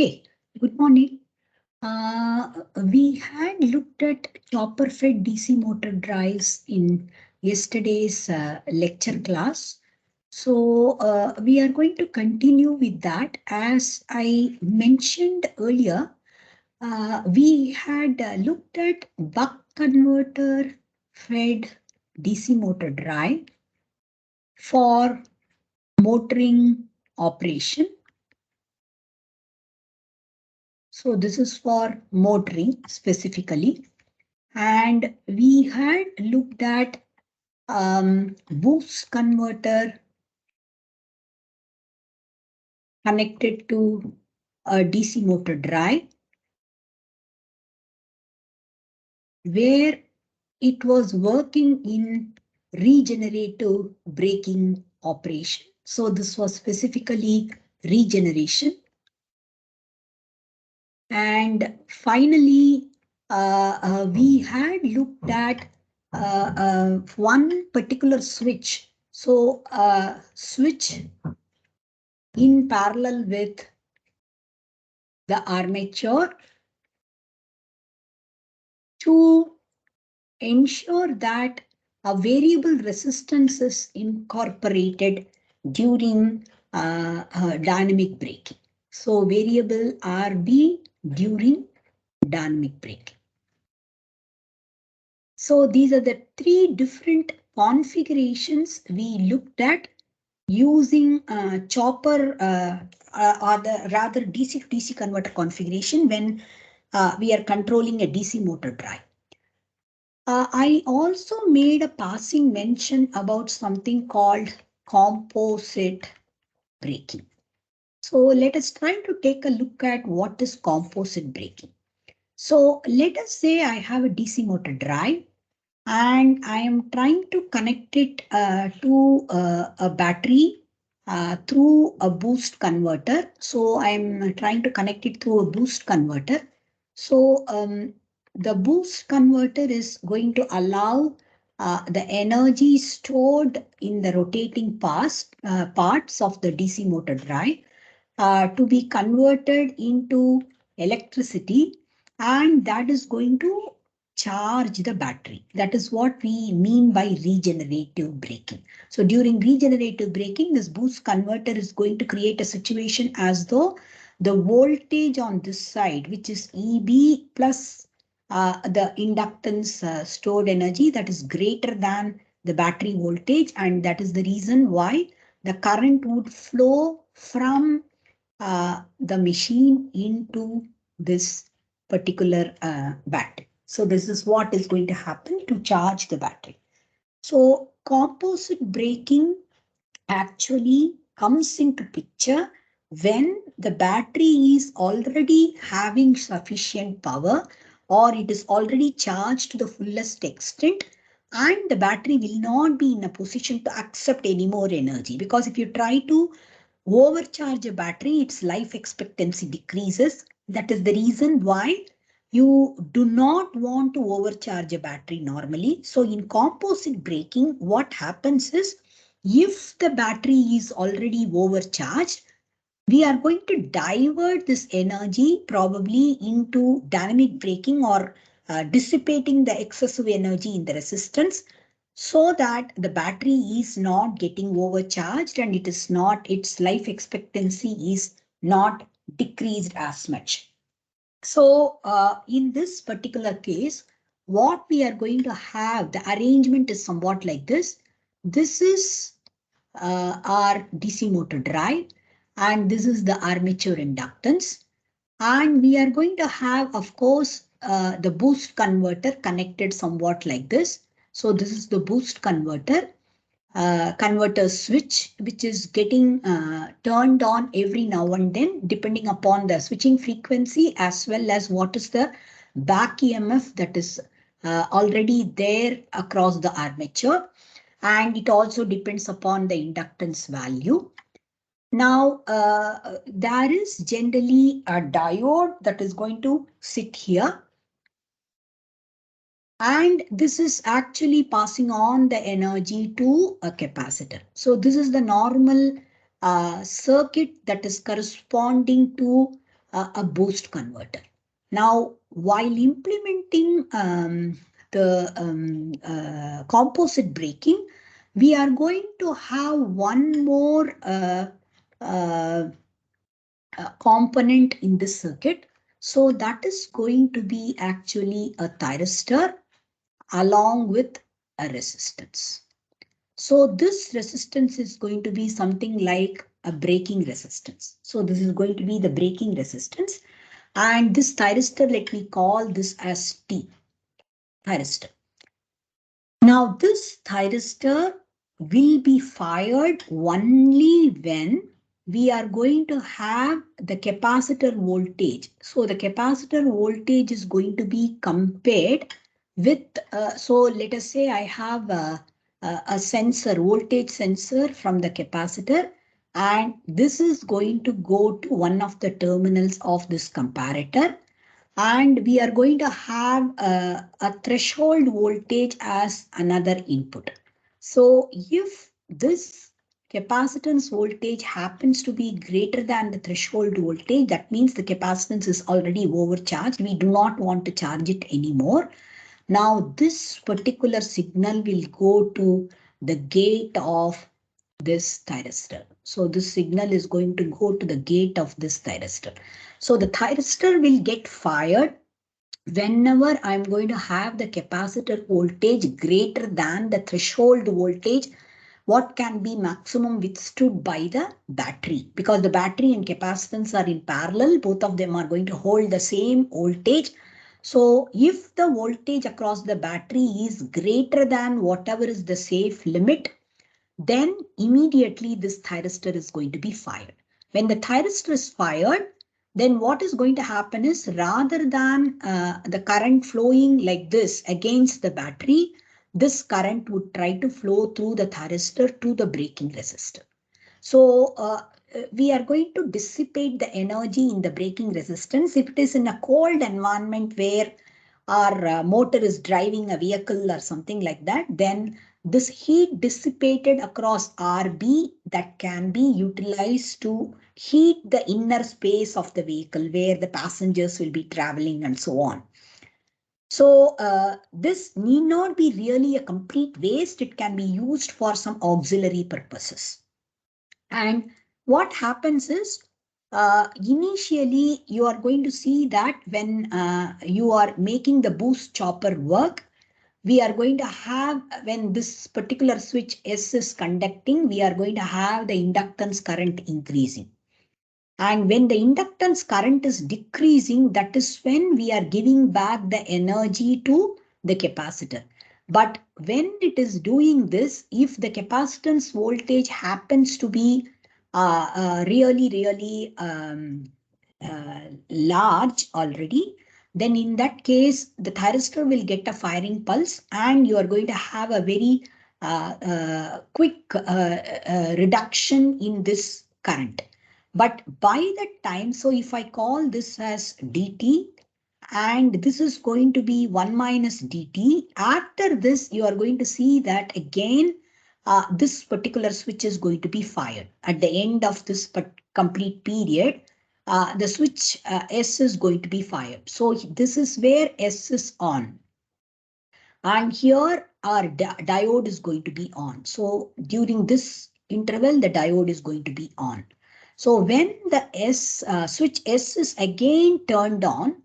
Hey, good morning. We had looked at chopper-fed DC motor drives in yesterday's lecture class. So we are going to continue with that. As I mentioned earlier, we had looked at buck converter fed DC motor drive for motoring operation. So this is for motoring specifically. And we had looked at boost converter connected to a DC motor drive, where it was working in regenerative braking operation. So this was specifically regeneration. And finally, we had looked at one particular switch. So switch in parallel with the armature to ensure that a variable resistance is incorporated during dynamic braking. So variable RB during dynamic braking. So these are the three different configurations we looked at using chopper or the rather DC to DC converter configuration when we are controlling a DC motor drive. I also made a passing mention about something called composite braking. So let us try to take a look at what is composite braking. So let us say I have a DC motor drive and I am trying to connect it to a battery through a boost converter. So I'm trying to connect it through a boost converter. So the boost converter is going to allow the energy stored in the rotating parts of the DC motor drive to be converted into electricity, and that is going to charge the battery. That is what we mean by regenerative braking. So during regenerative braking, this boost converter is going to create a situation as though the voltage on this side, which is EB plus the inductance stored energy, that is greater than the battery voltage, and that is the reason why the current would flow from the machine into this particular battery. So this is what is going to happen to charge the battery. So composite braking actually comes into picture when the battery is already having sufficient power or it is already charged to the fullest extent, and the battery will not be in a position to accept any more energy, because if you try to overcharge a battery, its life expectancy decreases. That is the reason why you do not want to overcharge a battery normally. So in composite braking, what happens is, if the battery is already overcharged, we are going to divert this energy probably into dynamic braking or dissipating the excessive energy in the resistance, so that the battery is not getting overcharged and its life expectancy is not decreased as much. So in this particular case, what we are going to have, the arrangement is somewhat like this. This is our DC motor drive, and this is the armature inductance. And we are going to have, of course, the boost converter connected somewhat like this. So this is the boost converter switch, which is getting turned on every now and then, depending upon the switching frequency as well as what is the back EMF that is already there across the armature. And it also depends upon the inductance value. Now, there is generally a diode that is going to sit here. And this is actually passing on the energy to a capacitor. So this is the normal circuit that is corresponding to a boost converter. Now, while implementing the composite braking, we are going to have one more component in this circuit. So that is going to be actually a thyristor along with a resistance. So this resistance is going to be something like a braking resistance. So this is going to be the braking resistance. And this thyristor, let me call this as T, thyristor. Now this thyristor will be fired only when we are going to have the capacitor voltage. So the capacitor voltage is going to be compared with, so let us say I have a sensor, voltage sensor from the capacitor, and this is going to go to one of the terminals of this comparator. And we are going to have a threshold voltage as another input. So if this capacitance voltage happens to be greater than the threshold voltage, that means the capacitance is already overcharged. We do not want to charge it anymore. Now this particular signal will go to the gate of this thyristor. So this signal is going to go to the gate of this thyristor. So the thyristor will get fired whenever I'm going to have the capacitor voltage greater than the threshold voltage, what can be maximum withstood by the battery. Because the battery and capacitance are in parallel, both of them are going to hold the same voltage. So if the voltage across the battery is greater than whatever is the safe limit, then immediately this thyristor is going to be fired. When the thyristor is fired, then what is going to happen is, rather than the current flowing like this against the battery, this current would try to flow through the thyristor to the braking resistor. So we are going to dissipate the energy in the braking resistance. If it is in a cold environment where our motor is driving a vehicle or something like that, then this heat dissipated across RB that can be utilized to heat the inner space of the vehicle where the passengers will be traveling and so on. So this need not be really a complete waste. It can be used for some auxiliary purposes. And what happens is, initially you are going to see that when you are making the boost chopper work, we are going to have, when this particular switch S is conducting, we are going to have the inductance current increasing. And when the inductance current is decreasing, that is when we are giving back the energy to the capacitor. But when it is doing this, if the capacitance voltage happens to be really large already, then in that case, the thyristor will get a firing pulse and you are going to have a very quick reduction in this current. But by that time, so if I call this as dt, and this is going to be 1 minus dt, after this, you are going to see that again, this particular switch is going to be fired. At the end of this complete period, the switch S is going to be fired. So this is where S is on. And here our diode is going to be on. So during this interval, the diode is going to be on. So when the switch S is again turned on,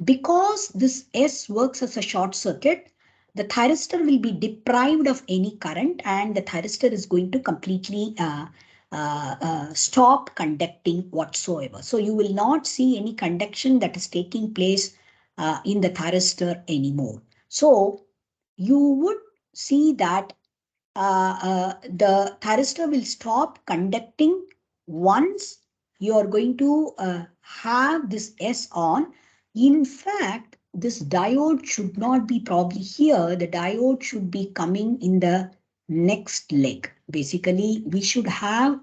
because this S works as a short circuit, the thyristor will be deprived of any current and the thyristor is going to completely stop conducting whatsoever. So you will not see any conduction that is taking place in the thyristor anymore. So you would see that the thyristor will stop conducting once you are going to have this S on. In fact, this diode should not be probably here. The diode should be coming in the next leg. Basically, we should have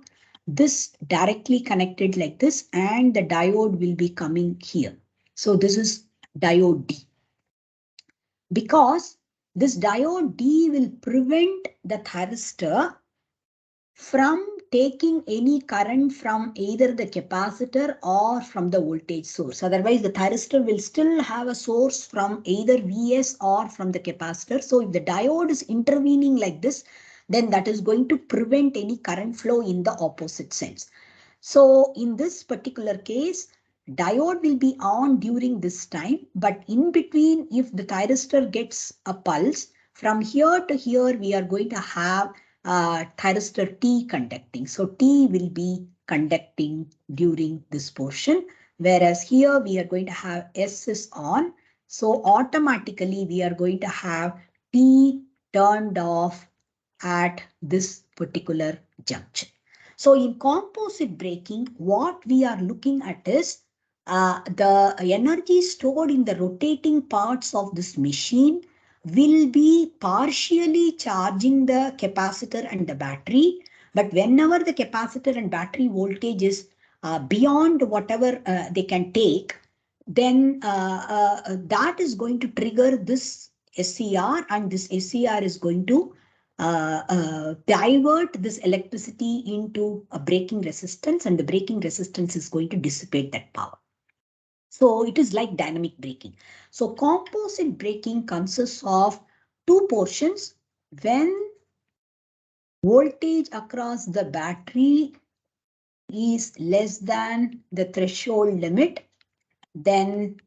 this directly connected like this, and the diode will be coming here. So this is diode D. Because this diode D will prevent the thyristor from taking any current from either the capacitor or from the voltage source. Otherwise, the thyristor will still have a source from either Vs or from the capacitor. So if the diode is intervening like this, then that is going to prevent any current flow in the opposite sense. So in this particular case, diode will be on during this time, but in between, if the thyristor gets a pulse, from here to here, we are going to have thyristor T conducting. So T will be conducting during this portion, whereas here we are going to have S is on. So automatically we are going to have T turned off at this particular junction. So in composite braking, what we are looking at is the energy stored in the rotating parts of this machine will be partially charging the capacitor and the battery. But whenever the capacitor and battery voltage is beyond whatever they can take, then that is going to trigger this SCR, and this SCR is going to divert this electricity into a braking resistance, and the braking resistance is going to dissipate that power. So it is like dynamic braking. So composite braking consists of two portions. When voltage across the battery is less than the threshold limit, then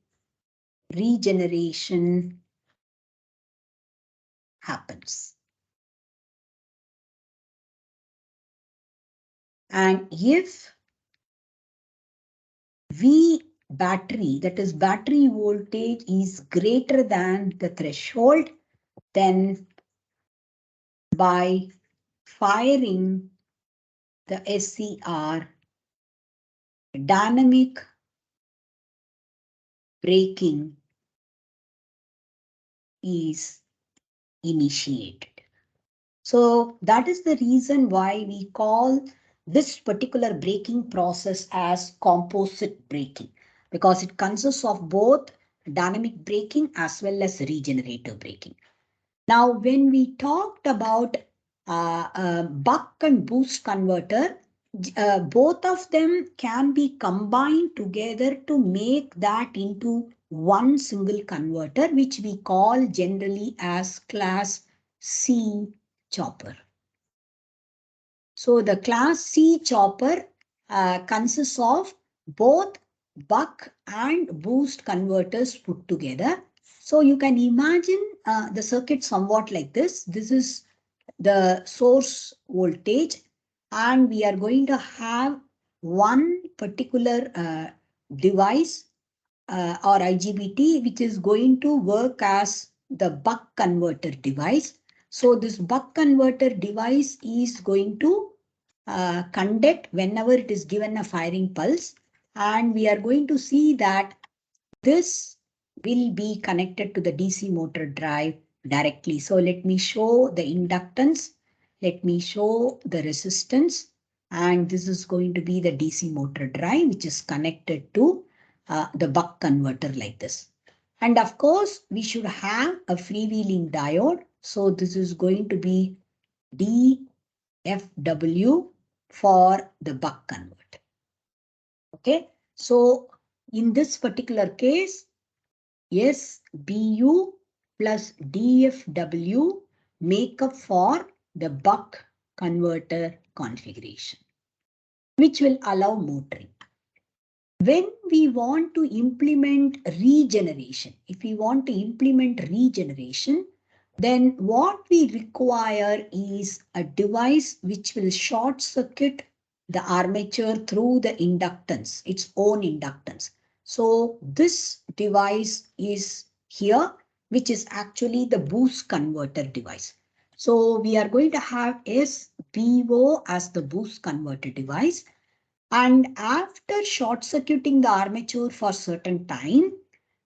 regeneration happens. And if V battery, that is battery voltage, is greater than the threshold, then by firing the SCR, dynamic braking is initiated. So that is the reason why we call this particular braking process as composite braking, because it consists of both dynamic braking as well as regenerative braking. Now, when we talked about buck and boost converter, both of them can be combined together to make that into one single converter, which we call generally as class C chopper. So the class C chopper consists of both buck and boost converters put together. So you can imagine the circuit somewhat like this. This is the source voltage, and we are going to have one particular device or IGBT, which is going to work as the buck converter device. So this buck converter device is going to conduct whenever it is given a firing pulse, and we are going to see that this will be connected to the DC motor drive directly. So let me show the inductance. Let me show the resistance. And this is going to be the DC motor drive, which is connected to the buck converter like this. And of course, we should have a freewheeling diode. So this is going to be DFW for the buck converter. Okay. So in this particular case, SBU plus DFW make up for the buck converter configuration, which will allow motoring. When we want to implement regeneration, if we want to implement regeneration, then what we require is a device which will short circuit the armature through the inductance, its own inductance. So this device is here, which is actually the boost converter device. So we are going to have SBO as the boost converter device. And after short circuiting the armature for certain time,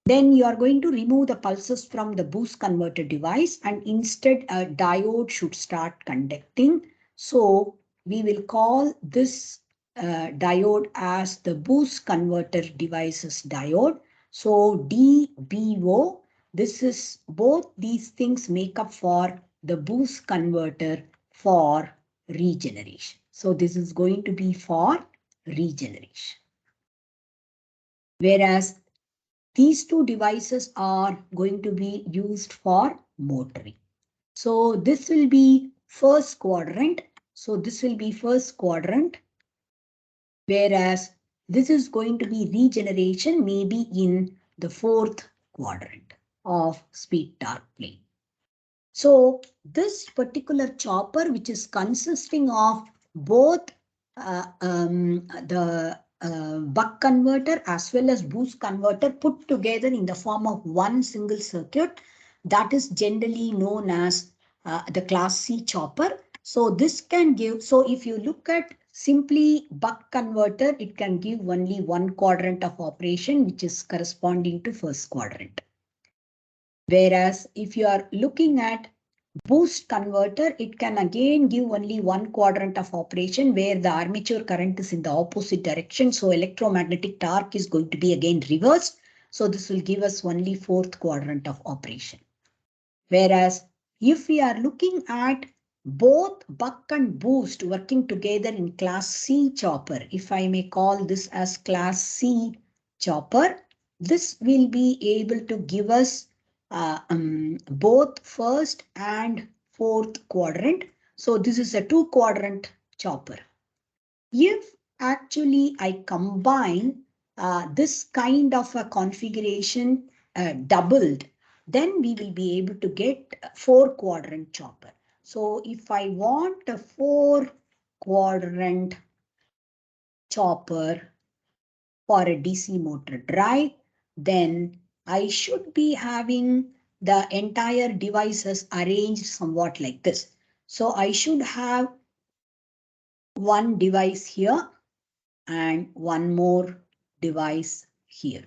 then you are going to remove the pulses from the boost converter device, and instead a diode should start conducting. So we will call this diode as the boost converter devices diode. So DBO, this is both these things make up for the boost converter for regeneration. So this is going to be for regeneration. Whereas these two devices are going to be used for motoring. So this will be first quadrant. So this will be first quadrant. Whereas this is going to be regeneration, maybe in the fourth quadrant of speed torque plane. So this particular chopper, which is consisting of both the buck converter as well as boost converter put together in the form of one single circuit, that is generally known as the class C chopper. So this can give, so if you look at simply buck converter, it can give only one quadrant of operation, which is corresponding to first quadrant. Whereas if you are looking at boost converter, it can again give only one quadrant of operation where the armature current is in the opposite direction. So electromagnetic torque is going to be again reversed. So this will give us only fourth quadrant of operation. Whereas if we are looking at both buck and boost working together in class C chopper, if I may call this as class C chopper, this will be able to give us both first and fourth quadrant. So this is a two quadrant chopper. If actually I combine this kind of a configuration doubled, then we will be able to get a four quadrant chopper. So if I want a four quadrant chopper for a DC motor drive, then I should be having the entire devices arranged somewhat like this. So I should have one device here and one more device here.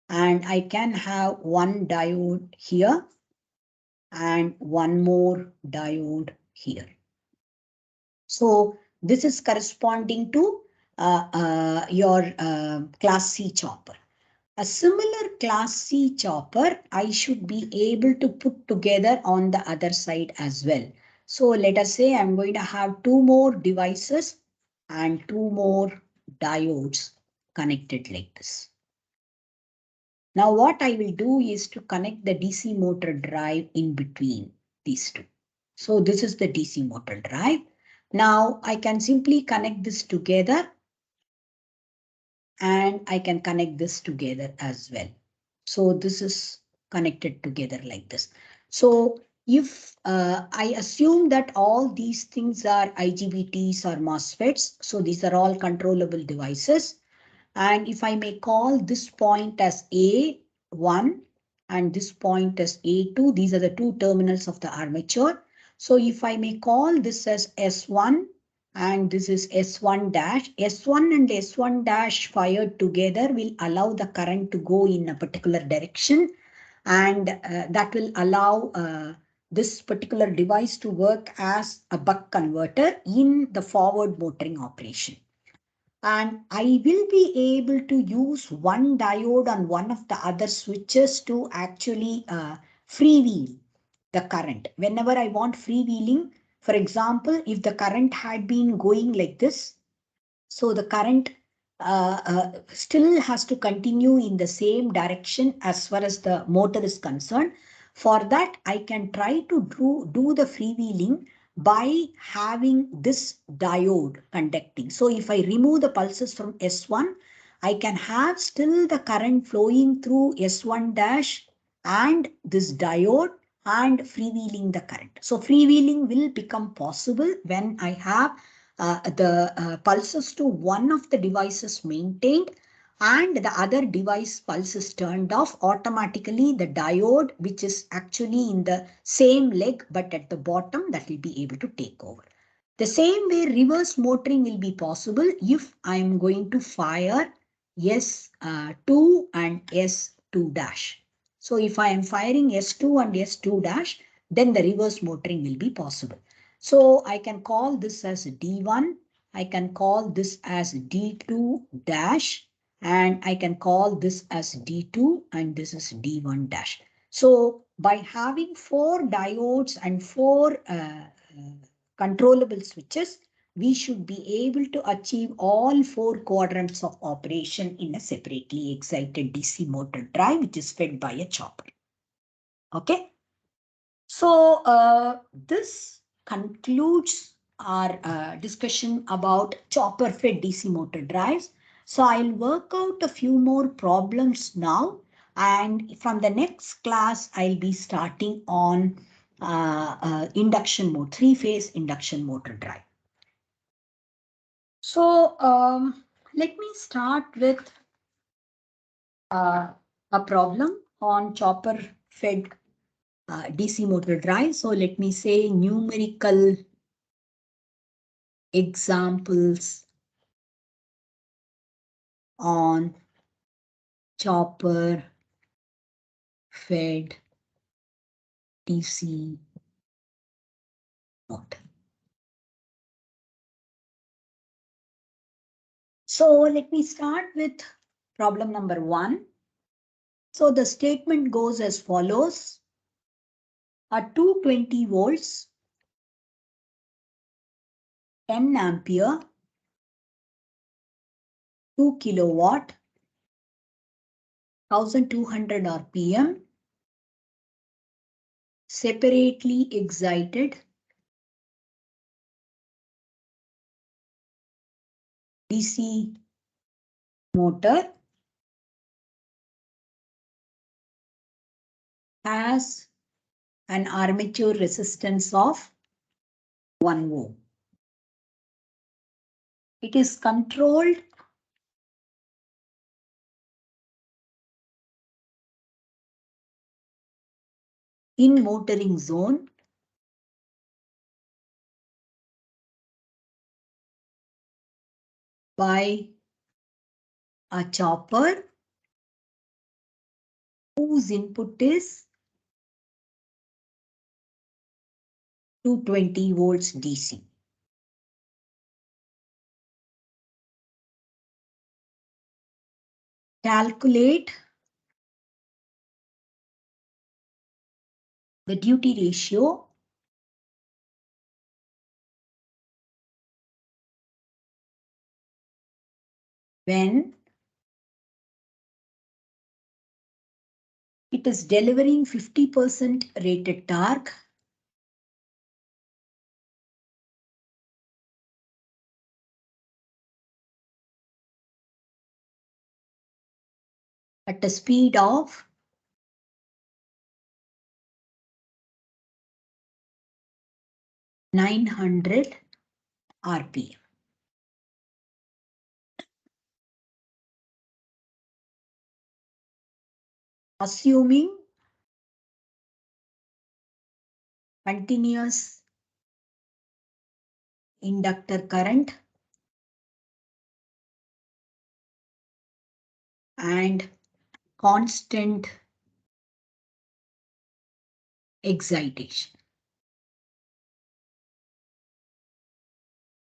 And I can have one diode here and one more diode here. So this is corresponding to your class C chopper. A similar class C chopper, I should be able to put together on the other side as well. So let us say I'm going to have two more devices and two more diodes connected like this. Now what I will do is to connect the DC motor drive in between these two. So this is the DC motor drive. Now I can simply connect this together and I can connect this together as well. So this is connected together like this. So if I assume that all these things are IGBTs or MOSFETs, so these are all controllable devices. And if I may call this point as A1 and this point as A2, these are the two terminals of the armature. So if I may call this as S1 and this is S1 dash, S1 and S1 dash fired together will allow the current to go in a particular direction, and that will allow this particular device to work as a buck converter in the forward motoring operation. And I will be able to use one diode on one of the other switches to actually freewheel the current. Whenever I want freewheeling, for example, if the current had been going like this, so the current still has to continue in the same direction as far as the motor is concerned. For that, I can try to do the freewheeling by having this diode conducting. So if I remove the pulses from S1, I can have still the current flowing through S1 dash and this diode and freewheeling the current. So freewheeling will become possible when I have the pulses to one of the devices maintained and the other device pulse is turned off. Automatically the diode, which is actually in the same leg but at the bottom, that will be able to take over. The same way reverse motoring will be possible if I am going to fire S2 and S2 dash. So if I am firing S2 and S2 dash, then the reverse motoring will be possible. So I can call this as D1, I can call this as D2 dash, and I can call this as D2 and this is D1 dash. So by having four diodes and four controllable switches, we should be able to achieve all 4 quadrants of operation in a separately excited DC motor drive, which is fed by a chopper. Okay. So this concludes our discussion about chopper fed DC motor drives. So I'll work out a few more problems now. And from the next class, I'll be starting on induction mode, 3-phase induction motor drive. So let me start with a problem on chopper fed DC motor drive. So let me say numerical examples on chopper fed DC motor. So let me start with problem number 1. So the statement goes as follows. A 220 volts, 10 ampere, 2 kilowatt, 1200 RPM, separately excited DC motor has an armature resistance of 1 ohm. It is controlled in motoring zone by a chopper whose input is 220 volts DC. Calculate the duty ratio when it is delivering 50% rated torque at a speed of 900 RPM. Assuming continuous inductor current and constant excitation.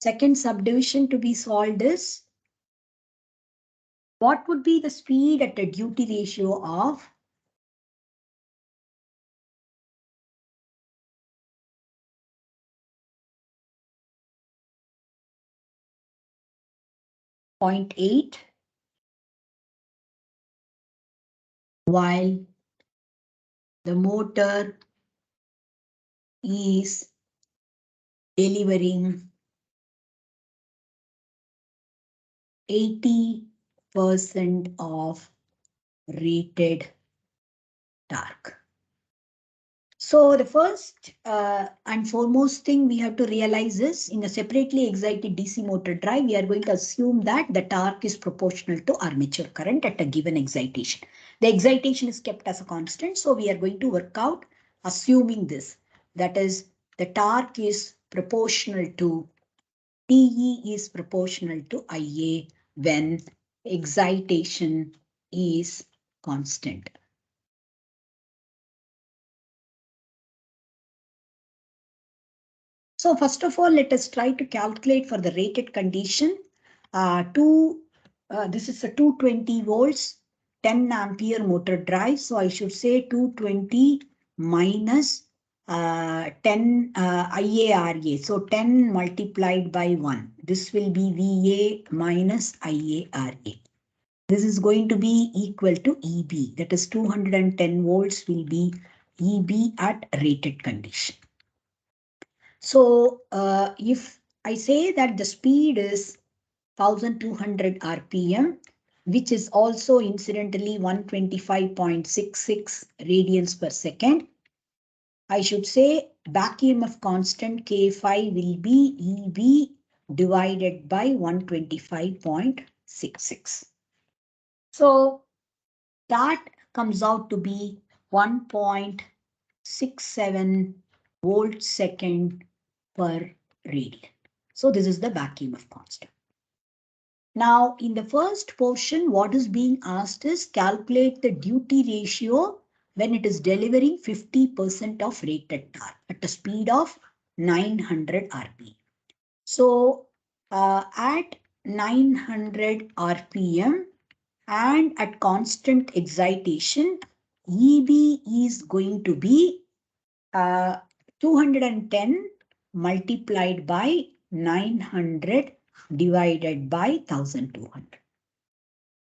Second subdivision to be solved is what would be the speed at a duty ratio of 0.8 while the motor is delivering 80% of rated torque. So the first and foremost thing we have to realize is in a separately excited DC motor drive, we are going to assume that the torque is proportional to armature current at a given excitation. The excitation is kept as a constant. So we are going to work out assuming this. That is, the torque is proportional to TE is proportional to IA when excitation is constant. So first of all, let us try to calculate for the rated condition. This is a 220 volts, 10 ampere motor drive. So I should say 220 minus 10 IARA. So 10 multiplied by 1. This will be VA minus IARA. This is going to be equal to EB. That is 210 volts will be EB at rated condition. So if I say that the speed is 1200 RPM, which is also incidentally 125.66 radians per second, I should say back EMF constant K5 will be EB divided by 125.66. So that comes out to be 1.67 volt second per radian. So this is the back EMF constant. Now, in the first portion, what is being asked is calculate the duty ratio when it is delivering 50% of rated torque at a speed of 900 RPM. So, at 900 RPM and at constant excitation, EB is going to be 210 multiplied by 900 divided by 1200.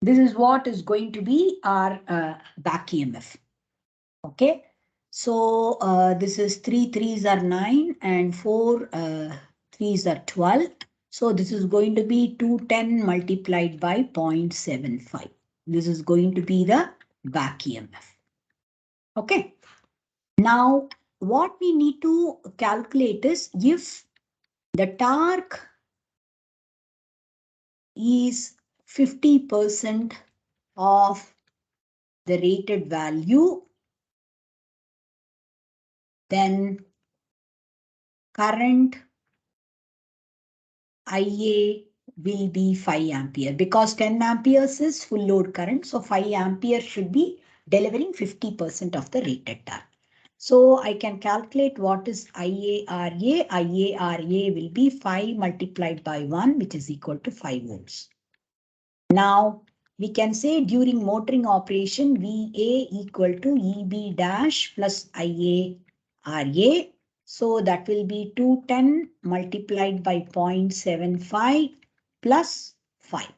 This is what is going to be our back EMF. Okay. So this is 3 3s are 9 and 4 3s are 12. So this is going to be 210 multiplied by 0.75. This is going to be the back EMF. Okay. Now, what we need to calculate is if the torque is 50% of the rated value, then current IA will be 5 ampere because 10 amperes is full load current. So 5 ampere should be delivering 50% of the rated torque. So I can calculate what is IARA. IARA will be 5 multiplied by 1, which is equal to 5 volts. Now, we can say during motoring operation, VA equal to EB dash plus IARA. So that will be 210 multiplied by 0.75 plus 5.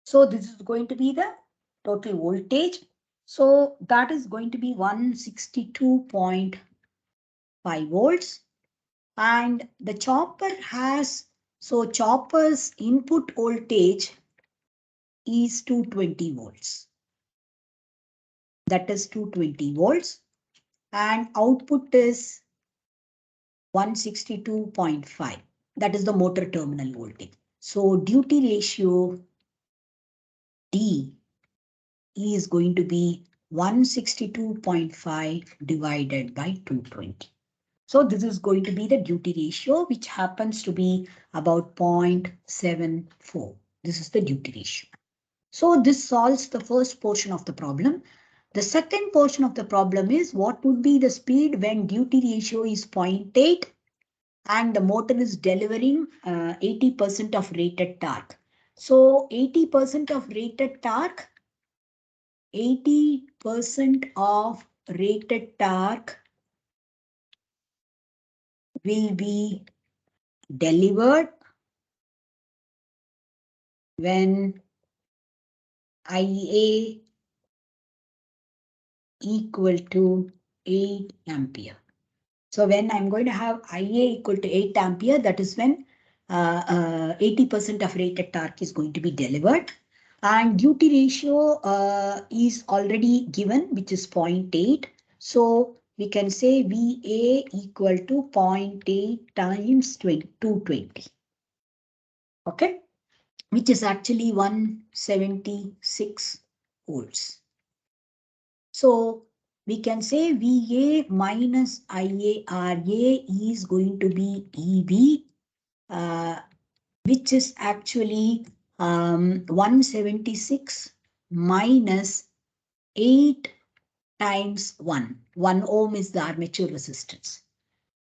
So this is going to be the total voltage. So that is going to be 162.5 volts. And the chopper has, so chopper's input voltage is 220 volts. That is 220 volts. And output is 162.5. That is the motor terminal voltage. So duty ratio D is going to be 162.5 divided by 220. So this is going to be the duty ratio, which happens to be about 0.74. This is the duty ratio. So this solves the first portion of the problem. The second portion of the problem is what would be the speed when duty ratio is 0.8 and the motor is delivering 80% of rated torque. So 80% of rated torque, 80% of rated torque will be delivered when IA equal to 8 ampere. So when I'm going to have IA equal to 8 ampere, that is when 80% of rated torque is going to be delivered. And duty ratio is already given, which is 0.8. So we can say VA equal to 0.8 times 220. Okay, which is actually 176 volts. So we can say VA minus IARA is going to be EB, which is actually 176 minus 8 times 1. 1 ohm is the armature resistance.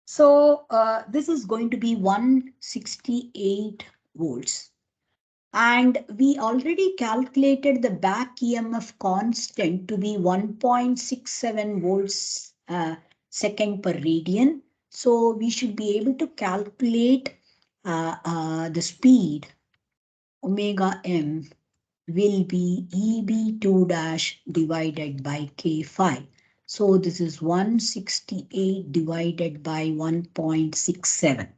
So this is going to be 168 volts. And we already calculated the back EMF constant to be 1.67 volts second per radian. So we should be able to calculate the speed omega m will be EB2 dash divided by K5. So this is 168 divided by 1.67.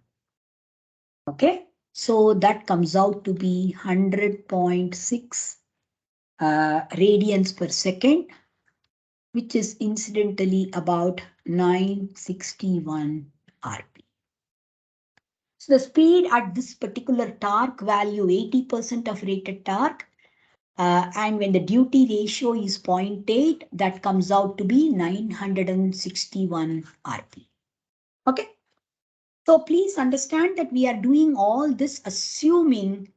Okay, so that comes out to be 100.6 radians per second, which is incidentally about 961 RP. So the speed at this particular torque value, 80% of rated torque, and when the duty ratio is 0.8, that comes out to be 961 RP. Okay. So please understand that we are doing all this assuming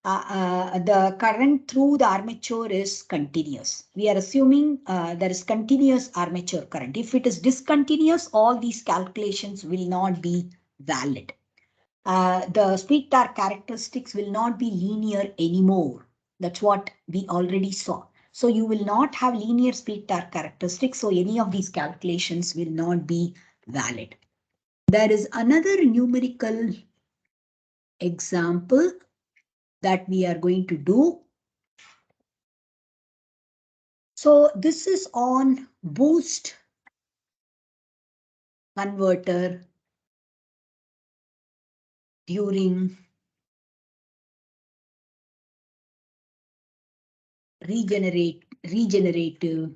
the current through the armature is continuous. We are assuming there is continuous armature current. If it is discontinuous, all these calculations will not be valid. The speed torque characteristics will not be linear anymore. That's what we already saw. So you will not have linear speed torque characteristics. So any of these calculations will not be valid. There is another numerical example that we are going to do. So this is on boost converter during regenerative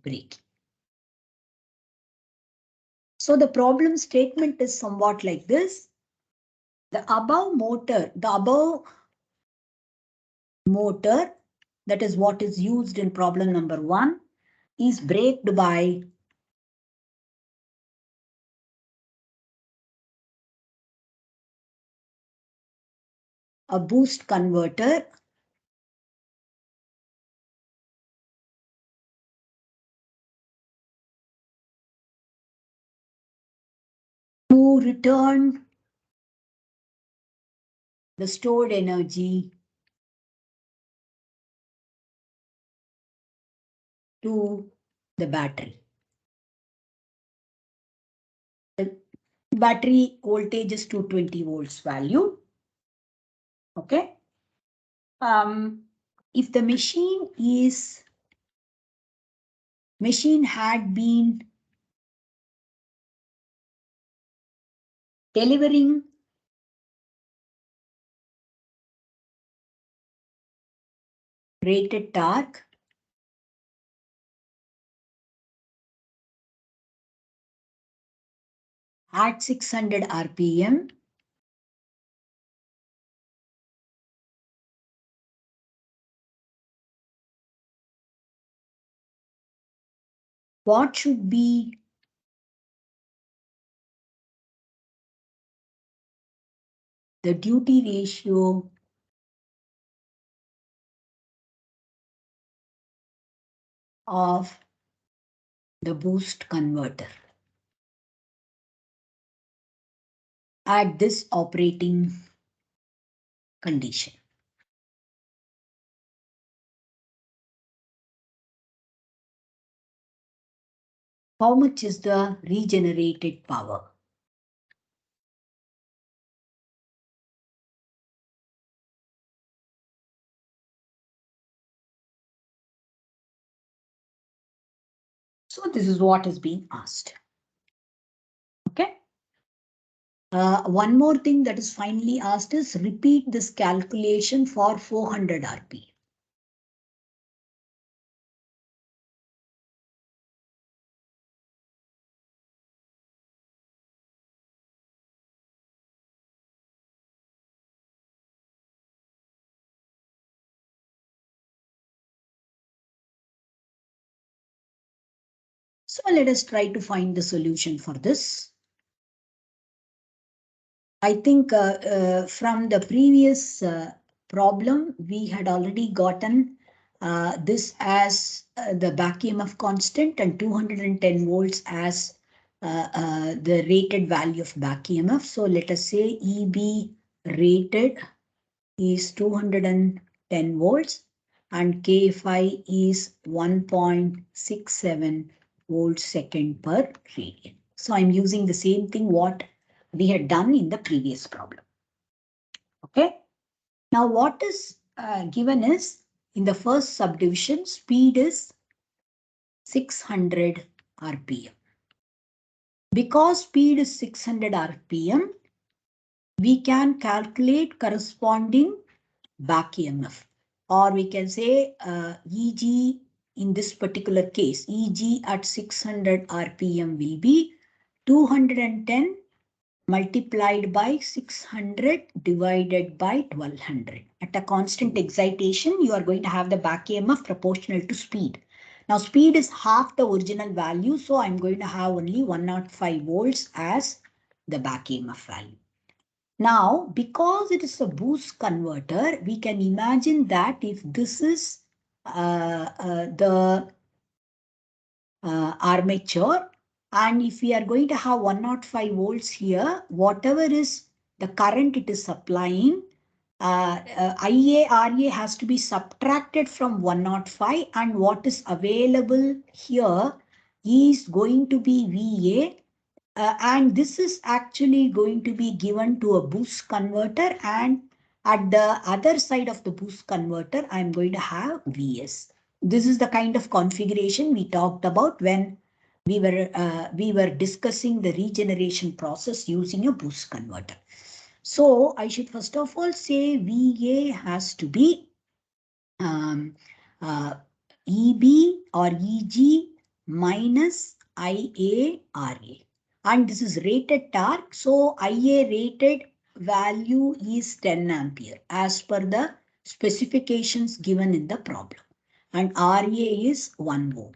braking. So the problem statement is somewhat like this. The above motor, that is what is used in problem number 1, is braked by a boost converter to return the stored energy to the battery. The battery voltage is 220 volts value. Okay. If the machine had been delivering rated torque at 600 RPM, what should be the duty ratio of the boost converter at this operating condition? How much is the regenerated power? So this is what is being asked. Okay. One more thing that is finally asked is repeat this calculation for 400 RP. So let us try to find the solution for this. I think from the previous problem, we had already gotten this as the back EMF constant and 210 volts as the rated value of back EMF. So let us say EB rated is 210 volts and K5 is 1.67 volts second per radian. So I'm using the same thing what we had done in the previous problem. Okay. Now what is given is in the first subdivision, speed is 600 RPM. Because speed is 600 RPM, we can calculate corresponding back EMF, or we can say EG in this particular case, EG at 600 RPM will be 210 multiplied by 600 divided by 1200. At a constant excitation, you are going to have the back EMF proportional to speed. Now speed is half the original value, so I'm going to have only 105 volts as the back EMF value. Now, because it is a boost converter, we can imagine that if this is the armature, and if we are going to have 105 volts here, whatever is the current it is supplying, IA, RA has to be subtracted from 105, and what is available here is going to be VA. And this is actually going to be given to a boost converter, and at the other side of the boost converter, I'm going to have VS. This is the kind of configuration we talked about when we were discussing the regeneration process using a boost converter. So I should first of all say VA has to be EB or EG minus IARA. And this is rated torque. So IA rated value is 10 ampere as per the specifications given in the problem. And RA is 1 ohm.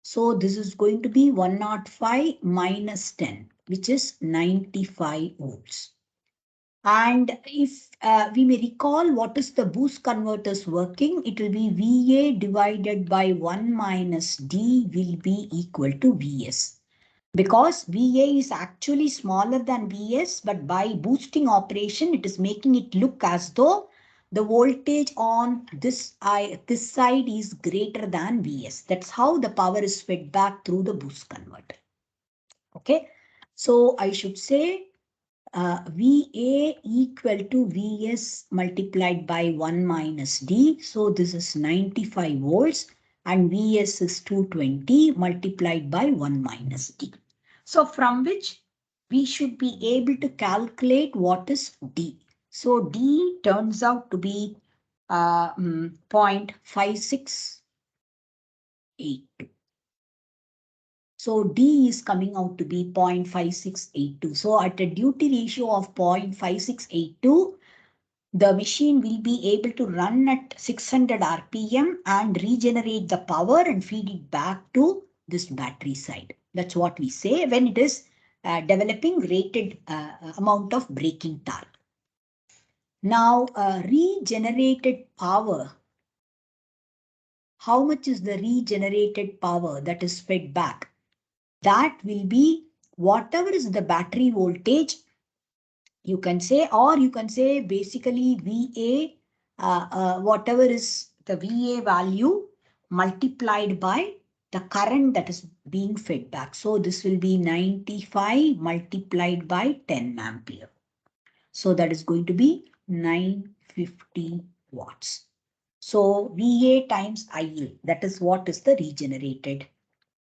So this is going to be 105 minus 10, which is 95 volts. And if we may recall what is the boost converters working, it will be VA divided by 1 minus D will be equal to VS. Because VA is actually smaller than VS, but by boosting operation, it is making it look as though the voltage on this side is greater than VS. That's how the power is fed back through the boost converter. Okay, so I should say VA equal to VS multiplied by 1 minus D. So this is 95 volts and VS is 220 multiplied by 1 minus D. So from which we should be able to calculate what is D. So D turns out to be 0.5682. So D is coming out to be 0.5682. So at a duty ratio of 0.5682, the machine will be able to run at 600 RPM and regenerate the power and feed it back to this battery side. That's what we say when it is developing rated amount of braking torque. Now, regenerated power. How much is the regenerated power that is fed back? That will be whatever is the battery voltage, you can say, or you can say basically VA, whatever is the VA value multiplied by the current that is being fed back. So this will be 95 multiplied by 10 ampere. So that is going to be 950 watts. So VA times IA, that is what is the regenerated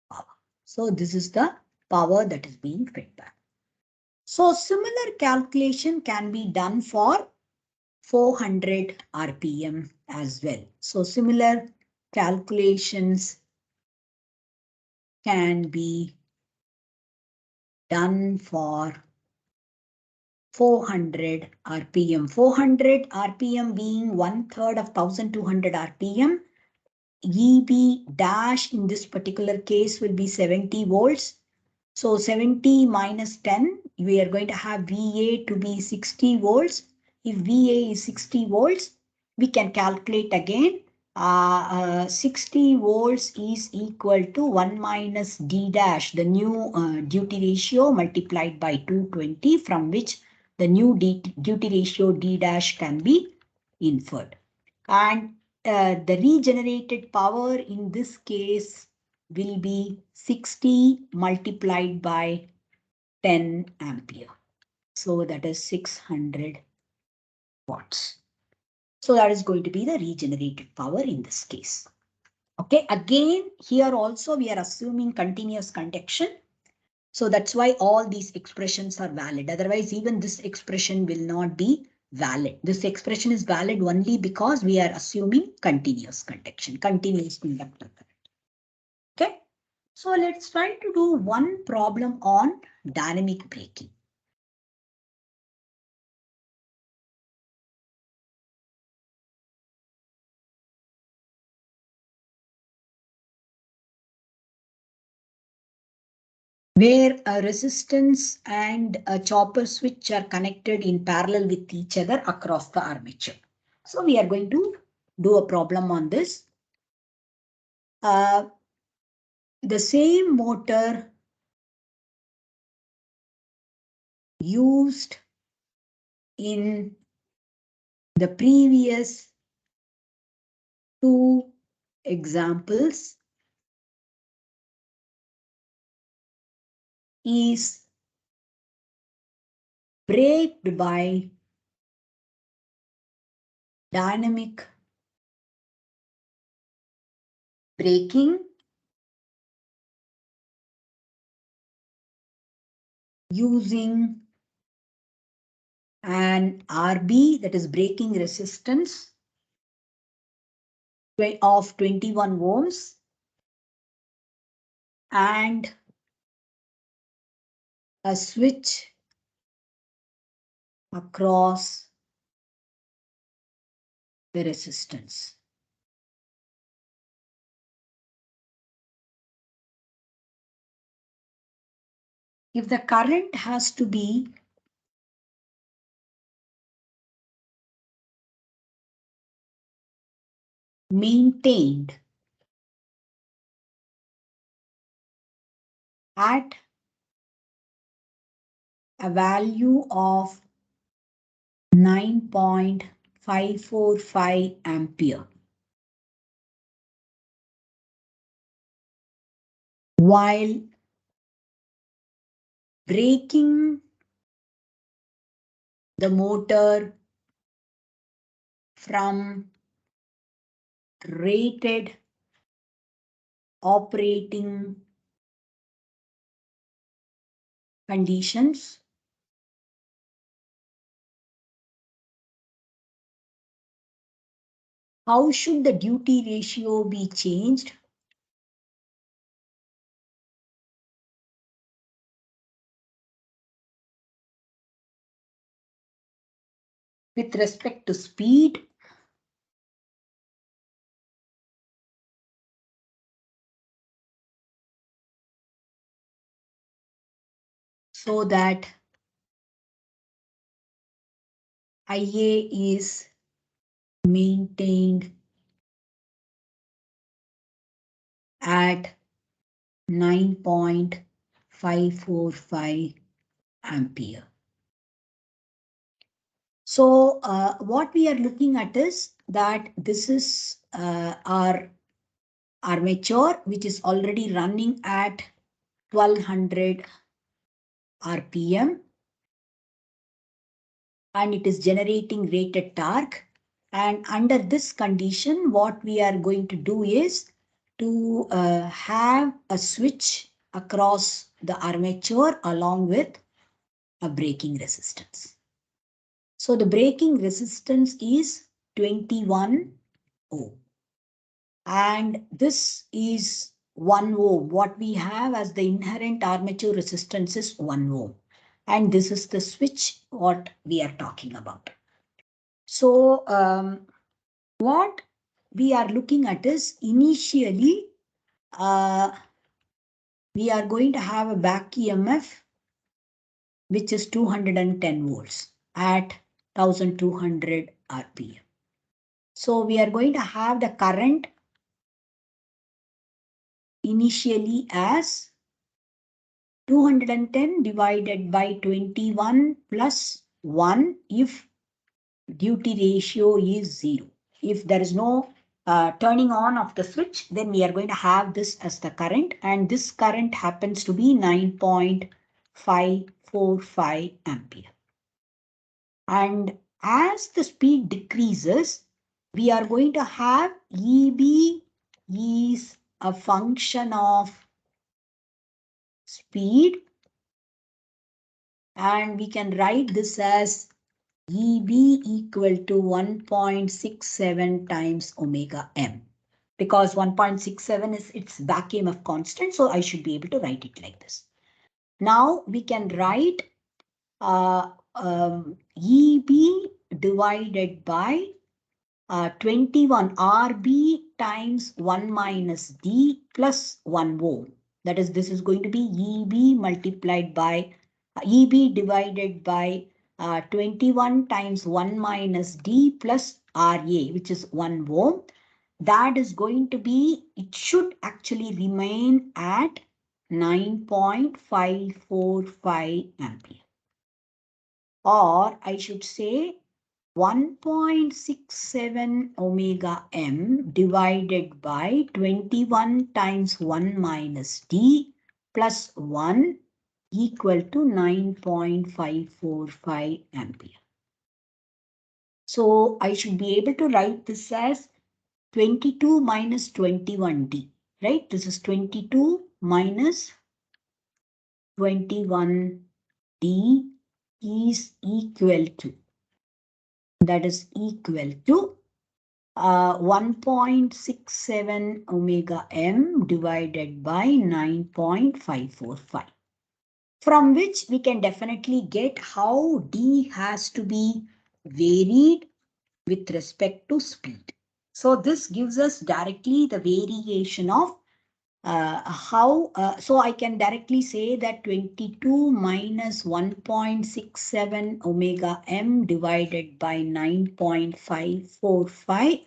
power. So this is the power that is being fed back. So similar calculation can be done for 400 RPM as well. So similar calculations can be done for 400 RPM. 400 RPM being 1/3 of 1200 RPM. EB dash in this particular case will be 70 volts. So 70 minus 10, we are going to have VA to be 60 volts. If VA is 60 volts, we can calculate again. 60 volts is equal to 1 minus D dash, the new duty ratio multiplied by 220, from which the new duty ratio D dash can be inferred. And the regenerated power in this case will be 60 multiplied by 10 ampere. So that is 600 watts. So that is going to be the regenerated power in this case. Okay, again, here also we are assuming continuous conduction. So that's why all these expressions are valid. Otherwise, even this expression will not be valid. This expression is valid only because we are assuming continuous conduction, continuous conductor current. Okay, so let's try to do one problem on dynamic braking. Where a resistance and a chopper switch are connected in parallel with each other across the armature. So we are going to do a problem on this. The same motor used in the previous two examples is braked by dynamic braking using an RB, that is braking resistance, of 21 ohms and a switch across the resistance. If the current has to be maintained at a value of 9.545 ampere, while braking the motor from rated operating conditions, how should the duty ratio be changed? With respect to speed, so that IA is maintained at 9.545 ampere. So what we are looking at is that this is our armature, which is already running at 1200 RPM, and it is generating rated torque. And under this condition, what we are going to do is to have a switch across the armature along with a braking resistance. So the braking resistance is 21 ohm. And this is 1 ohm. What we have as the inherent armature resistance is 1 ohm. And this is the switch what we are talking about. So what we are looking at is initially we are going to have a back EMF which is 210 volts at 1200 RPM. So we are going to have the current initially as 210 divided by 21 plus 1 if duty ratio is 0. If there is no turning on of the switch, then we are going to have this as the current, and this current happens to be 9.545 ampere. And as the speed decreases, we are going to have EB is a function of speed, and we can write this as EB equal to 1.67 times omega m, because 1.67 is its back EMF constant, so I should be able to write it like this. Now we can write EB divided by 21 RB times 1 minus D plus 1 ohm. That is, this is going to be EB multiplied by EB divided by 21 times 1 minus D plus RA, which is 1 ohm. That is going to be, it should actually remain at 9.545 ampere. Or I should say 1.67 omega m divided by 21 times 1 minus D plus 1 equal to 9.545 ampere. So I should be able to write this as 22 minus 21D, right? This is 22 minus 21D is equal to, that is equal to 1.67 omega m divided by 9.545. From which we can definitely get how D has to be varied with respect to speed. So this gives us directly the variation of so I can directly say that 22 minus 1.67 omega m divided by 9.545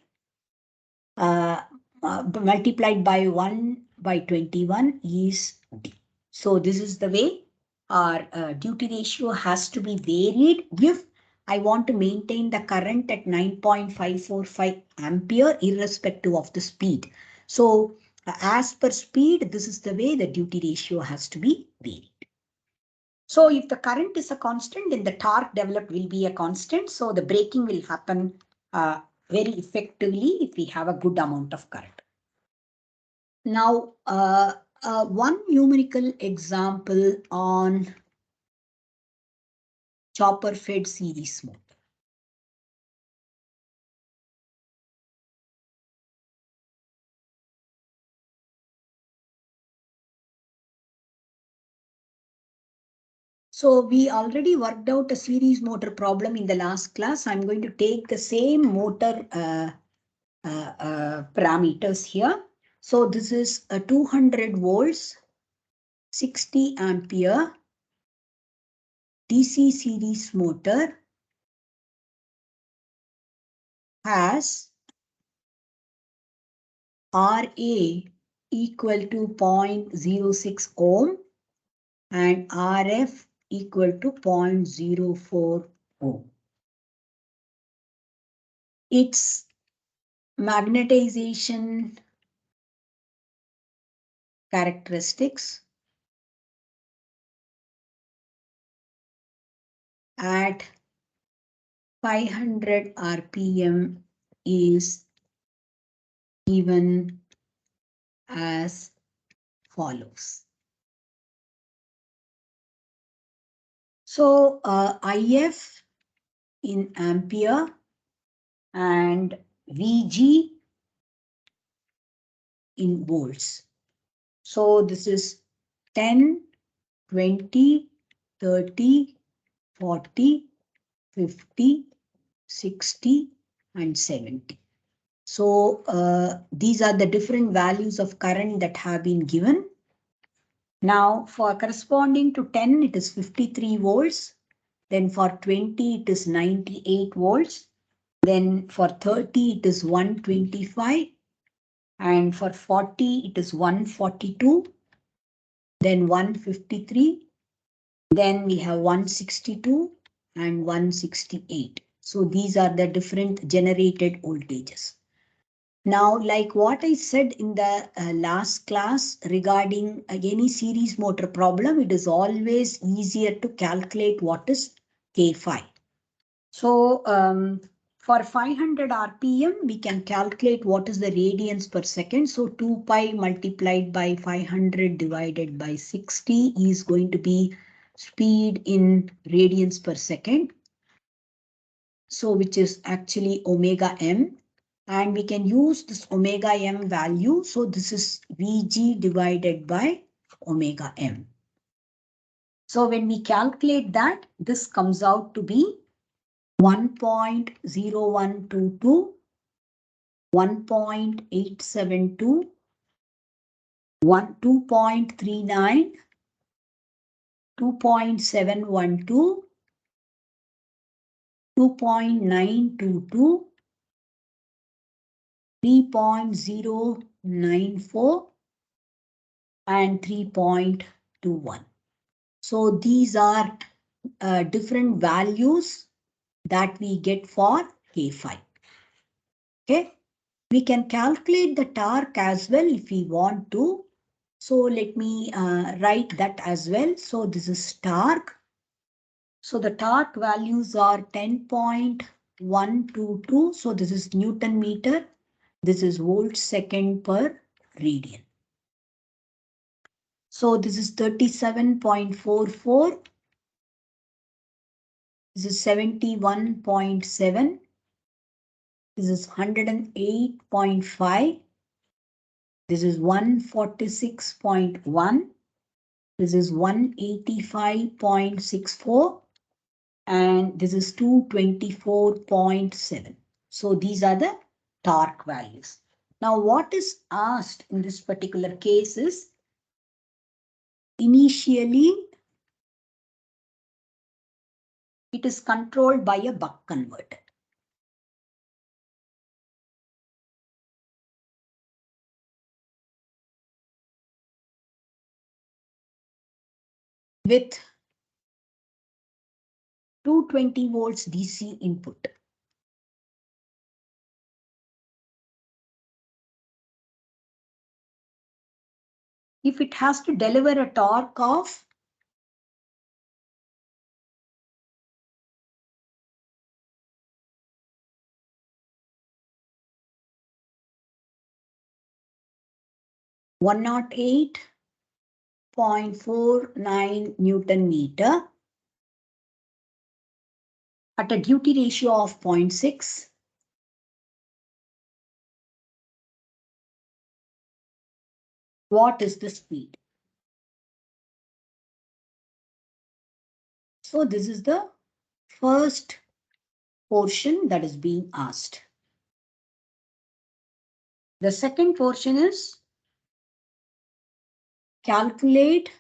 multiplied by 1 by 21 is D. So this is the way our duty ratio has to be varied if I want to maintain the current at 9.545 ampere irrespective of the speed. So as per speed, this is the way the duty ratio has to be varied. So if the current is a constant, then the torque developed will be a constant. So the braking will happen very effectively if we have a good amount of current. Now, one numerical example on chopper fed series motor. So we already worked out a series motor problem in the last class. I'm going to take the same motor parameters here. So this is a 200 volts, 60 ampere DC series motor has RA equal to 0.06 ohm and RF equal to 0.04 ohm. Its magnetization characteristics at 500 RPM is given as follows. So IF in ampere and VG in volts. So this is 10, 20, 30, 40, 50, 60, and 70. So these are the different values of current that have been given. Now for corresponding to 10, it is 53 volts. Then for 20, it is 98 volts. Then for 30, it is 125. And for 40, it is 142. Then 153. Then we have 162 and 168. So these are the different generated voltages. Now, like what I said in the last class regarding any series motor problem, it is always easier to calculate what is K5. So for 500 RPM, we can calculate what is the radians per second. So 2 pi multiplied by 500 divided by 60 is going to be speed in radians per second. So which is actually omega m. And we can use this omega m value. So this is Vg divided by omega m. So when we calculate that, this comes out to be 1.0122, 1.872, 2.39, 2.712, 2.922, 3.094, and 3.21. So these are different values that we get for K5. Okay, we can calculate the torque as well if we want to. So let me write that as well. So this is torque. So the torque values are 10.122. So this is Newton meter. This is volt second per radian. So this is 37.44. This is 71.7. This is 108.5. This is 146.1. This is 185.64. And this is 224.7. So these are the torque values. Now what is asked in this particular case is initially it is controlled by a buck converter. With 220 volts DC input. If it has to deliver a torque of 108.49 Newton meter at a duty ratio of 0.6, what is the speed? So this is the first portion that is being asked. The second portion is calculate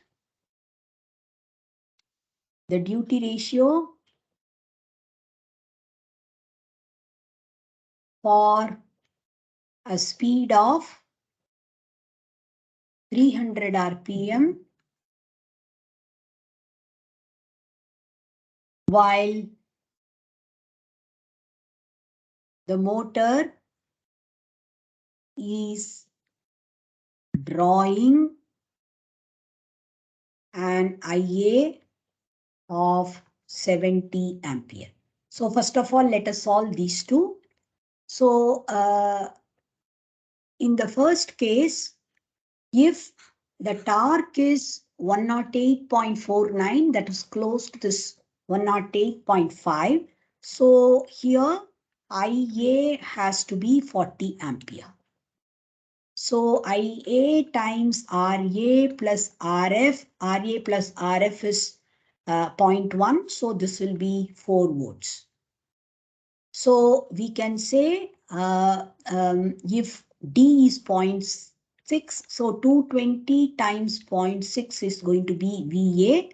the duty ratio for a speed of 300 RPM while the motor is drawing an IA of 70 ampere. So first of all, let us solve these two. So in the first case, if the torque is 108.49, that is close to this 108.5. So here IA has to be 40 ampere. So IA times RA plus RF, RA plus RF is 0.1. So this will be 4 volts. So we can say if D is 0.6, so 220 times 0.6 is going to be VA.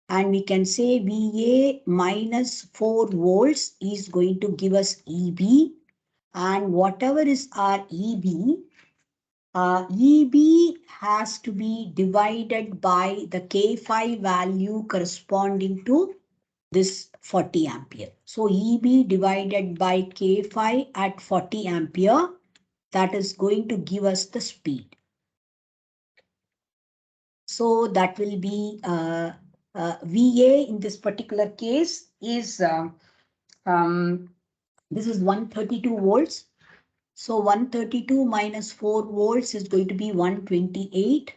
And we can say VA minus 4 volts is going to give us EB. And whatever is our EB, EB has to be divided by the K5 value corresponding to this 40 ampere. So EB divided by K5 at 40 ampere that is going to give us the speed. So that will be VA in this particular case is this is 132 volts. So 132 minus 4 volts is going to be 128.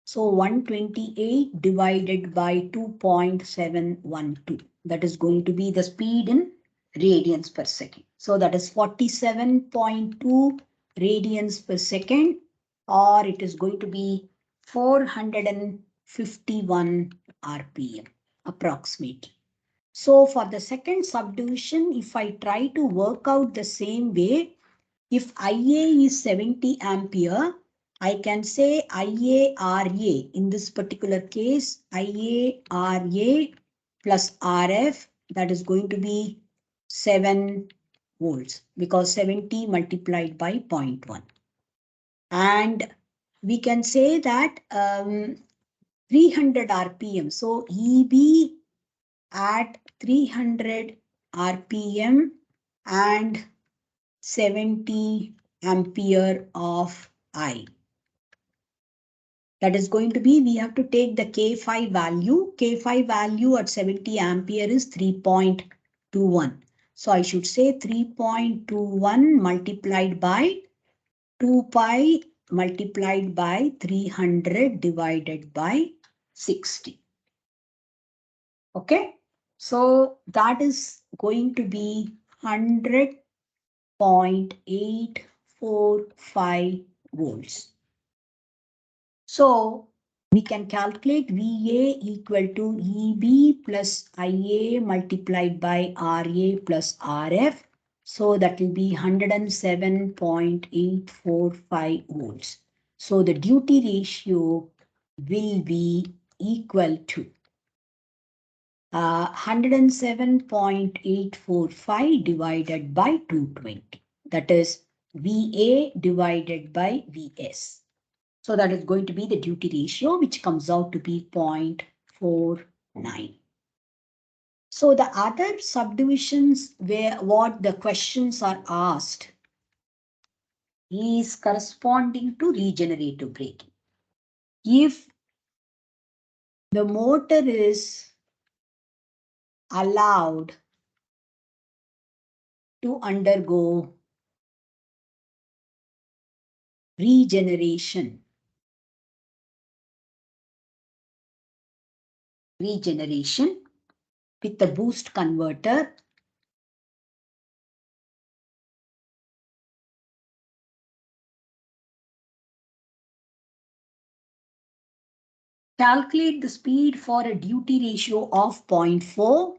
So 128 divided by 2.712. That is going to be the speed in radians per second. So that is 47.2 radians per second, or it is going to be 451 RPM approximately. So for the second subdivision, if I try to work out the same way, if IA is 70 ampere, I can say IARA. In this particular case, IARA plus RF, that is going to be 7 volts because 70 multiplied by 0.1. And we can say that 300 RPM. So EB at 300 RPM and 70 ampere of I. That is going to be, we have to take the K5 value. K5 value at 70 ampere is 3.21. So I should say 3.21 multiplied by 2 pi multiplied by 300 divided by 60. Okay. So that is going to be 100.845 volts. So we can calculate VA equal to EB plus IA multiplied by RA plus RF. So that will be 107.845 volts. So the duty ratio will be equal to 107.845 divided by 220. That is VA divided by VS. So that is going to be the duty ratio, which comes out to be 0.49. So the other subdivisions where what the questions are asked is corresponding to regenerative braking. If the motor is allowed to undergo regeneration with the boost converter, calculate the speed for a duty ratio of 0.4.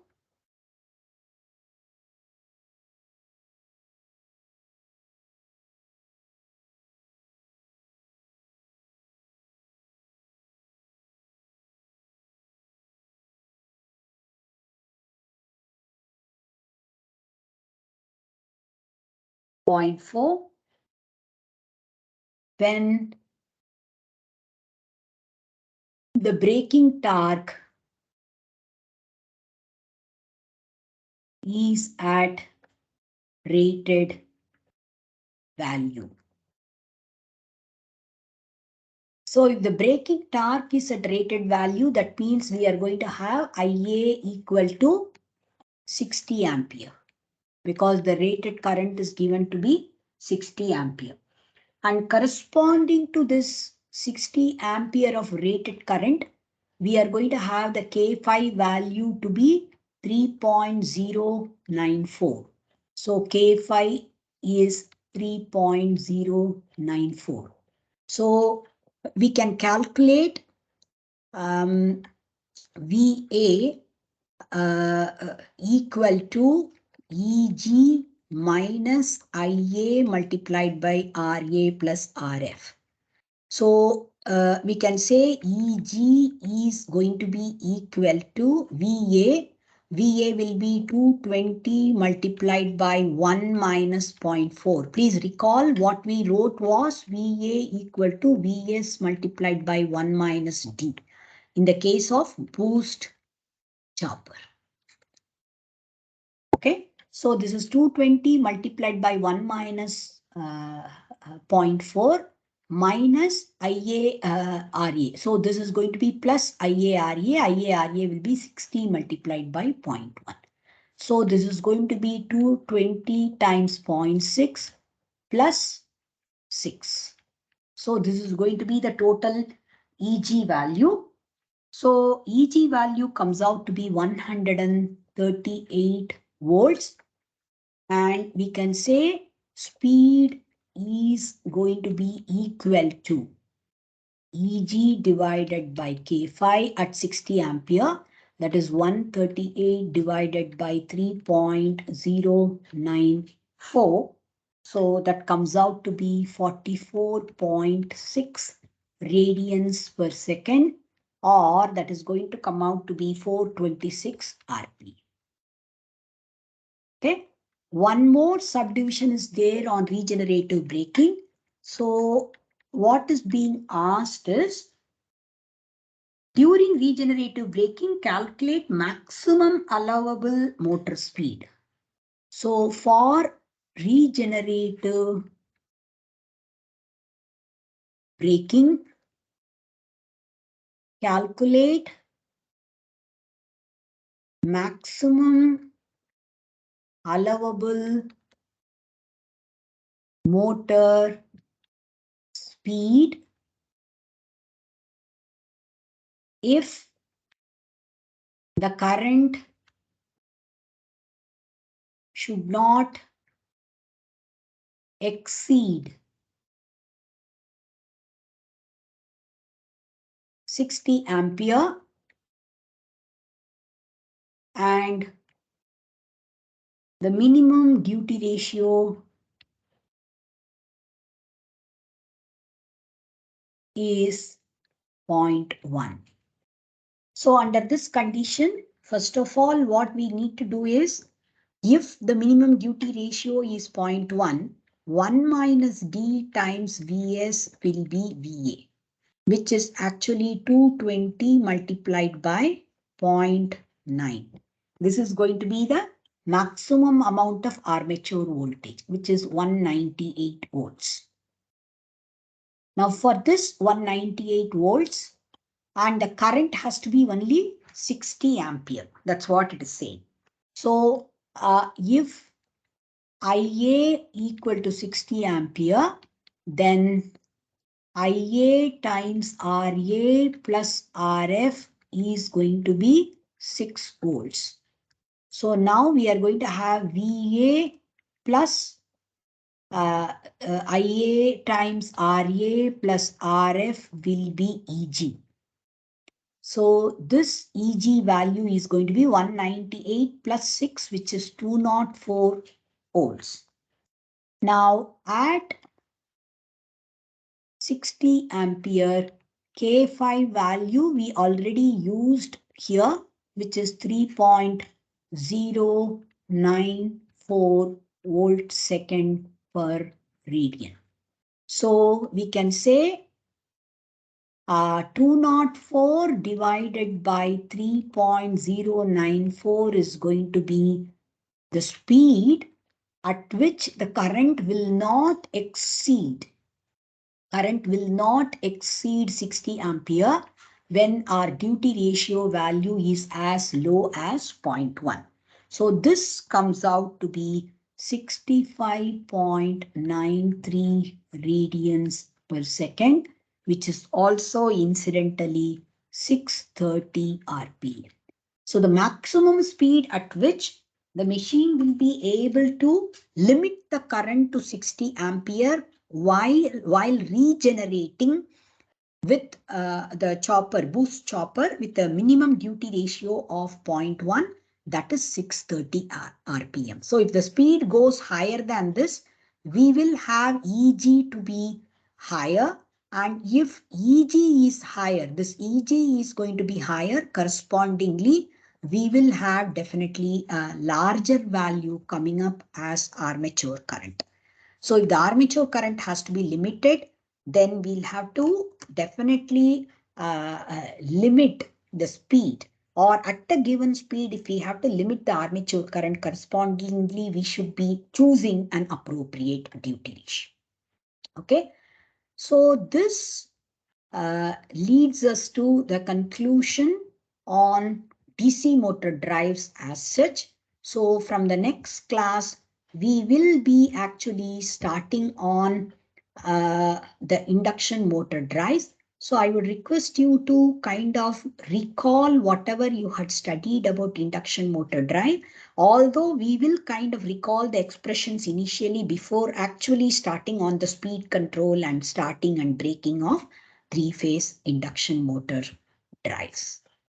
When the braking torque is at rated value. So if the braking torque is at rated value, that means we are going to have IA equal to 60 ampere because the rated current is given to be 60 ampere. And corresponding to this 60 ampere of rated current, we are going to have the K5 value to be 3.094. So K5 is 3.094. So we can calculate VA equal to EG minus IA multiplied by RA plus RF. So we can say EG is going to be equal to VA. VA will be 220 multiplied by 1 minus 0.4. Please recall what we wrote was VA equal to VS multiplied by 1 minus D in the case of boost chopper. Okay, so this is 220 multiplied by 1 minus 0.4 minus IA RA. So this is going to be plus IA RA. IA RA will be 60 multiplied by 0.1. So this is going to be 220 times 0.6 plus 6. So this is going to be the total EG value. So EG value comes out to be 138 volts. And we can say speed is going to be equal to EG divided by K5 at 60 ampere. That is 138 divided by 3.094. So that comes out to be 44.6 radians per second, or that is going to come out to be 426 RP. Okay. One more subdivision is there on regenerative braking. So what is being asked is, during regenerative braking, calculate maximum allowable motor speed. So for regenerative braking, calculate maximum allowable motor speed if the current should not exceed 60 ampere and the minimum duty ratio is 0.1. So under this condition, first of all, what we need to do is, if the minimum duty ratio is 0.1, 1 minus D times Vs will be Va, which is actually 220 multiplied by 0.9. This is going to be the maximum amount of armature voltage, which is 198 volts. Now for this 198 volts, and the current has to be only 60 ampere. That's what it is saying. So if IA equal to 60 ampere, then IA times RA plus RF is going to be 6 volts. So now we are going to have VA plus IA times RA plus RF will be EG. So this EG value is going to be 198 plus 6, which is 204 volts. Now at 60 ampere, K5 value we already used here, which is 3.094 volt second per radian. So we can say 204 divided by 3.094 is going to be the speed at which the current will not exceed 60 ampere when our duty ratio value is as low as 0.1. So this comes out to be 65.93 radians per second, which is also incidentally 630 RPM. So the maximum speed at which the machine will be able to limit the current to 60 ampere while regenerating with the boost chopper with a minimum duty ratio of 0.1, that is 630 RPM. So if the speed goes higher than this, we will have EG to be higher. And if EG is higher, this EG is going to be higher, correspondingly, we will have definitely a larger value coming up as armature current. So if the armature current has to be limited, then we'll have to definitely limit the speed or at a given speed, if we have to limit the armature current correspondingly, we should be choosing an appropriate duty ratio. Okay, so this leads us to the conclusion on DC motor drives as such. So from the next class, we will be actually starting on the induction motor drives. So I would request you to kind of recall whatever you had studied about induction motor drive, although we will kind of recall the expressions initially before actually starting on the speed control and starting and breaking of three-phase induction motor drives.